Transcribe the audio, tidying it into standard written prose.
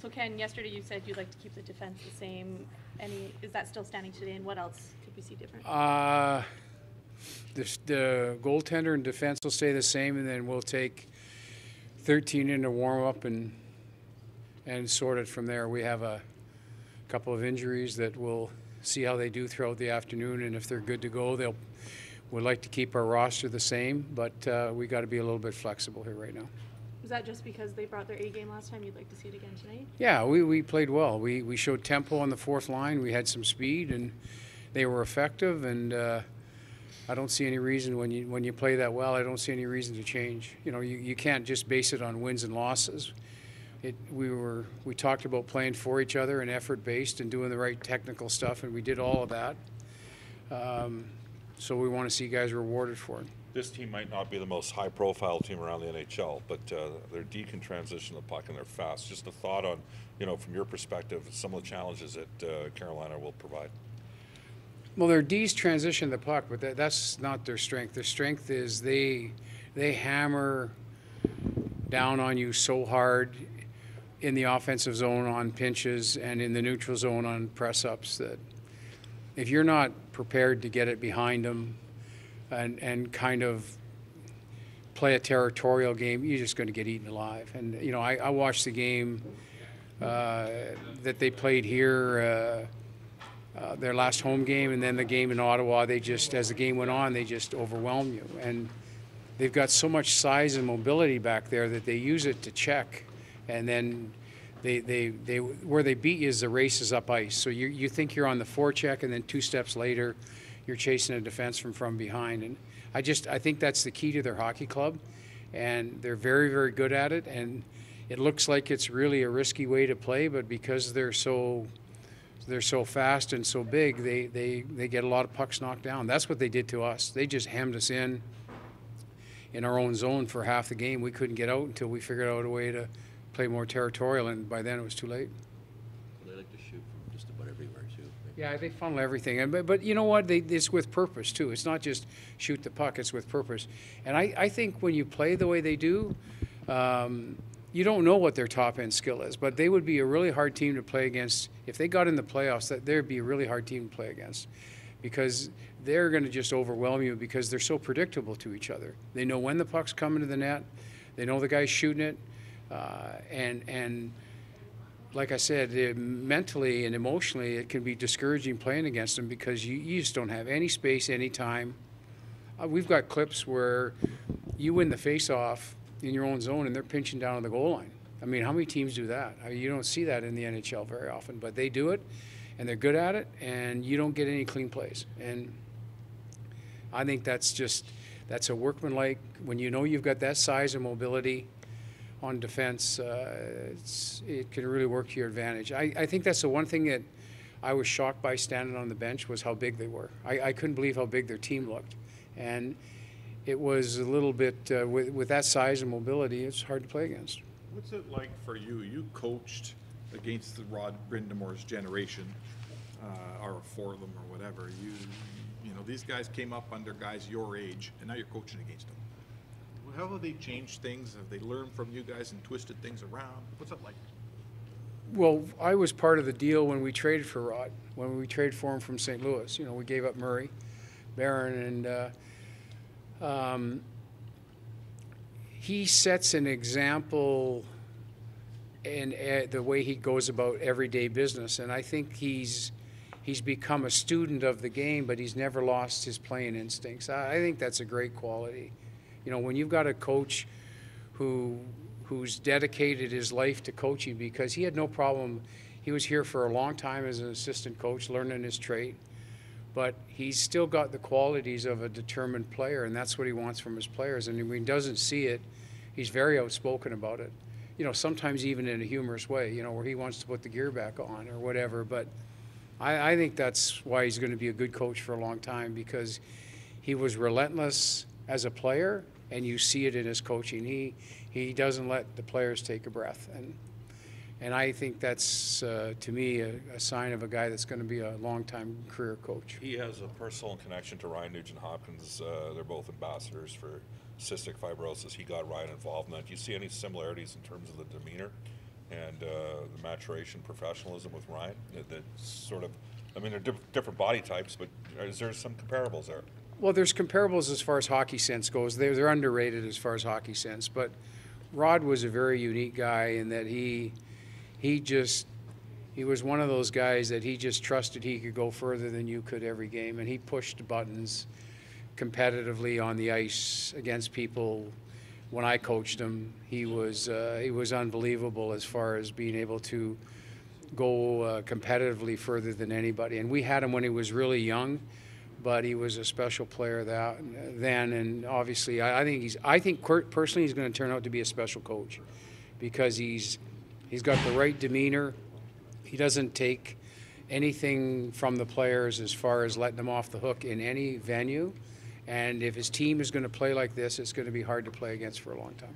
So Ken, yesterday you said you'd like to keep the defense the same. Is that still standing today, and what else could we see different? The goaltender and defense will stay the same, and then we'll take 13 into warm-up and sort it from there. We have a couple of injuries that we'll see how they do throughout the afternoon, and if they're good to go, we'd like to keep our roster the same, but we got to be a little bit flexible here right now. Was that just because they brought their A game last time? You'd like to see it again tonight? Yeah, we played well. We showed tempo on the fourth line. We had some speed, and they were effective. And I don't see any reason when you play that well. I don't see any reason to change. You know, you can't just base it on wins and losses. We talked about playing for each other and effort based and doing the right technical stuff, and we did all of that. So we want to see guys rewarded for it. This team might not be the most high-profile team around the NHL, but they're deep in transition the puck and they're fast. Just a thought on, from your perspective, some of the challenges that Carolina will provide. Well, their D's transition the puck, but that's not their strength. Their strength is they hammer down on you so hard in the offensive zone on pinches and in the neutral zone on press-ups that if you're not prepared to get it behind them and kind of play a territorial game, you're just going to get eaten alive. And, I watched the game that they played here, their last home game, and then the game in Ottawa. As the game went on, they just overwhelmed you. And they've got so much size and mobility back there that they use it to check. And then where they beat you is the races up ice. So you think you're on the forecheck, and then 2 steps later, you're chasing a defense from behind. And I think that's the key to their hockey club, and they're very, very good at it. And it looks like it's really a risky way to play, but because they're so fast and so big, they get a lot of pucks knocked down. That's what they did to us. They just hemmed us in our own zone for half the game. We couldn't get out until we figured out a way to play more territorial, and by then it was too late. They like to shoot from just about everywhere too. Yeah, they funnel everything, but you know what? It's with purpose too. It's not just shoot the puck; it's with purpose. And I think when you play the way they do, you don't know what their top end skill is, but they would be a really hard team to play against if they got in the playoffs. They'd be a really hard team to play against because they're going to just overwhelm you because they're so predictable to each other. They know when the puck's coming to the net. They know the guy's shooting it, and like I said, mentally and emotionally, it can be discouraging playing against them because you just don't have any space, any time. We've got clips where you win the face-off in your own zone and they're pinching down on the goal line. I mean, how many teams do that? You don't see that in the NHL very often, but they do it, and they're good at it, and you don't get any clean plays. And I think that's a workmanlike, when you know you've got that size and mobility on defense, it can really work to your advantage. I think that's the one thing that I was shocked by standing on the bench was how big they were. I couldn't believe how big their team looked. And it was a little bit, with that size and mobility, it's hard to play against. What's it like for you? You coached against the Brind'Amour's generation, or for them or whatever. You know, these guys came up under guys your age, and now you're coaching against them. How have they changed things? Have they learned from you guys and twisted things around? What's it like? Well, I was part of the deal when we traded for Rod, when we traded for him from St. Louis. We gave up Murray, Barron, and he sets an example in the way he goes about everyday business. And I think he's become a student of the game, but he's never lost his playing instincts. I think that's a great quality. When you've got a coach who's dedicated his life to coaching, because he had no problem. He was here for a long time as an assistant coach, learning his trade, but he's still got the qualities of a determined player, and that's what he wants from his players. And when he doesn't see it, he's very outspoken about it. Sometimes even in a humorous way, where he wants to put the gear back on or whatever. But I think that's why he's going to be a good coach for a long time, because he was relentless as a player, and you see it in his coaching. He doesn't let the players take a breath, and I think that's to me a sign of a guy that's going to be a long-time career coach. He has a personal connection to Ryan Nugent-Hopkins. They're both ambassadors for cystic fibrosis. He got Ryan involved in that. Do you see any similarities in terms of the demeanor and the maturation professionalism with Ryan, that sort of, I mean, they're different body types, but is there some comparables there? Well, there's comparables as far as hockey sense goes. They're underrated as far as hockey sense, but Rod was a very unique guy in that he was one of those guys that he just trusted he could go further than you could every game, and he pushed buttons competitively on the ice against people. When I coached him, he was unbelievable as far as being able to go competitively further than anybody. And we had him when he was really young, but he was a special player then. And obviously, I think personally he's going to turn out to be a special coach because he's got the right demeanor. He doesn't take anything from the players as far as letting them off the hook in any venue. And if his team is going to play like this, it's going to be hard to play against for a long time.